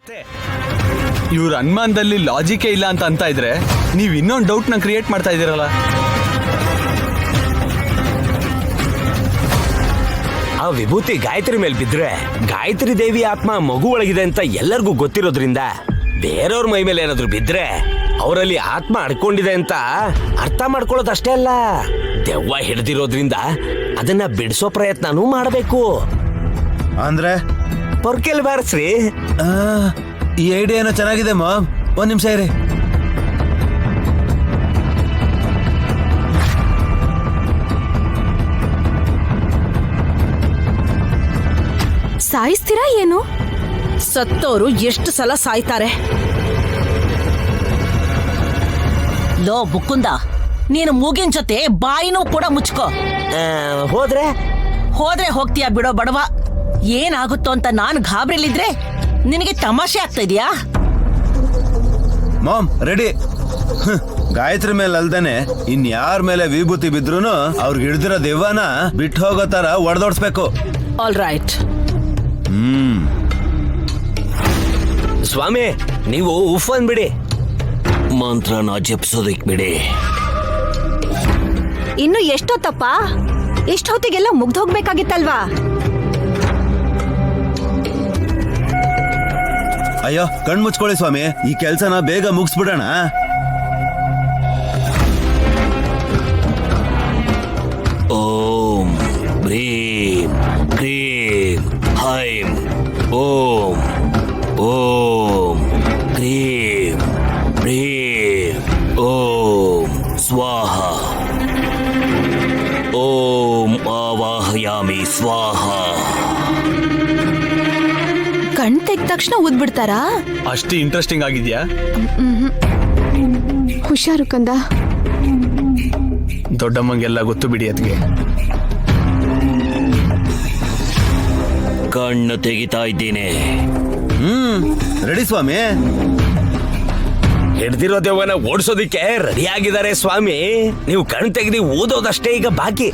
ಅಷ್ಟೇ. ಇವ್ರ ಅನುಮಾನದಲ್ಲಿ ಲಾಜಿಕೇ ಇಲ್ಲ ಅಂತ ಇದ್ರೆ ನೀವು ಇನ್ನೊಂದು ಡೌಟ್ನ ಕ್ರಿಯೇಟ್ ಮಾಡ್ತಾ ಇದ್ದೀರಲ್ಲ. ಆ ವಿಭೂತಿ ಗಾಯತ್ರಿ ಮೇಲೆ ಬಿದ್ರೆ ಗಾಯತ್ರಿ ದೇವಿ ಆತ್ಮ ಮಗು ಒಳಗಿದೆ ಅಂತ ಎಲ್ಲರಿಗೂ ಗೊತ್ತಿರೋದ್ರಿಂದ ಬೇರೆಯವ್ರ ಮೈ ಮೇಲೆ ಏನಾದ್ರು ಬಿದ್ರೆ ಅವರಲ್ಲಿ ಆತ್ಮ ಅಡ್ಕೊಂಡಿದೆ ಅಂತ ಅರ್ಥ ಮಾಡ್ಕೊಳ್ಳೋದಷ್ಟೇ ಅಲ್ಲ, ದೆವ್ವ ಹಿಡ್ದಿರೋದ್ರಿಂದ ಅದನ್ನ ಬಿಡಿಸೋ ಪ್ರಯತ್ನನೂ ಮಾಡಬೇಕು. ಅಂದ್ರೆ ಪೊರ್ಕೆಲ್ ಬಾರಿಸ್ರಿ. ಈ ಐಡಿಯಾ ಏನೋ ಚೆನ್ನಾಗಿದೆ ಮಾಮ್. ಒಂದ್ ನಿಮಿಷ ಇರಿ. ಸಾಯಿಸ್ತೀರಾ ಏನು? ಸತ್ತೋರು ಎಷ್ಟು ಸಲ ಸಾಯ್ತಾರೆ. ಲೋ ಬುಕ್ಕುಂದ, ನೀನು ಮೂಗಿನ ಜೊತೆ ಬಾಯಿನೂ ಕೂಡ ಮುಚ್ಕೋ. ಹೋದ್ರೆ ಹೋಗ್ತೀಯಾ ಬಿಡೋ ಬಡವ. ಏನಾಗುತ್ತೋ ಅಂತ ನಾನು ಗಾಬರಿಲಿದ್ರೆ ನಿನಗೆ ತಮಾಷೆ ಆಗ್ತಾ ಇದೆಯಾ? Ma'am ready. ಗಾಯತ್ರಿ ಮೇಲೆ ಅಲ್ದೇನೆ ಇನ್ಯಾರ ಮೇಲೆ ವಿಭೂತಿ ಬಿದ್ರೂನು ಅವ್ರಿಗೆ ಹಿಡ್ದಿರೋ ದೆವ್ವನ ಬಿಟ್ಟು ಹೋಗೋ ತರ ಒಡೆದೋಡ್ಸ್ಬೇಕು. All right. ಸ್ವಾಮಿ, ನೀವು ಉಫ್ ಅಂದ್ಬಿಡಿ, ಮಂತ್ರನ ಜಪಿಸೋದಿಕ್ ಬಿಡಿ. ಇನ್ನು ಎಷ್ಟೊತ್ತಪ್ಪ? ಎಷ್ಟೊತ್ತಿಗೆಲ್ಲ ಮುಗ್ದೋಗ್ಬೇಕಾಗಿತ್ತಲ್ವಾ? ಅಯ್ಯೋ ಕಣ್ ಮುಚ್ಕೊಳ್ಳಿ ಸ್ವಾಮಿ, ಈ ಕೆಲ್ಸನ ಬೇಗ ಮುಗಿಸ್ಬಿಡೋಣ. ಓಂ ಭ್ರೀಂ ಕ್ರೀಂ ಹೈಂ ಓಂ ಓಂ ಕ್ರೀಂ ಭ್ರೀಂ ಓಂ ಸ್ವಾಹ ಓಂ ಆವಾಹಯಾಮಿ ಸ್ವಾಹ. ಕಣ್ ತೆಗ್ದ ತಕ್ಷಣ ಊದ್ಬಿಡ್ತಾರಾ? ಅಷ್ಟು ಇಂಟ್ರೆಸ್ಟಿಂಗ್ ಆಗಿದ್ಯಾ? ಹುಷಾರು ಕಂದ. ದೊಡ್ಡಮ್ಮಂಗೆಲ್ಲ ಗೊತ್ತು ಬಿಡಿ ಅದಕ್ಕೆ. ಕಣ್ಣು ತೆಗಿತಾ ಇದ್ದೀನಿ. ರೆಡಿ ಸ್ವಾಮಿ. ಹಿಡ್ದಿರೋ ದೆವ್ವನ ಓಡಿಸೋದಿಕ್ಕೆ ರೆಡಿ ಆಗಿದ್ದಾರೆ ಸ್ವಾಮಿ. ನೀವು ಕಣ್ ತೆಗೆದು ಓದೋದಷ್ಟೇ ಈಗ ಬಾಕಿ.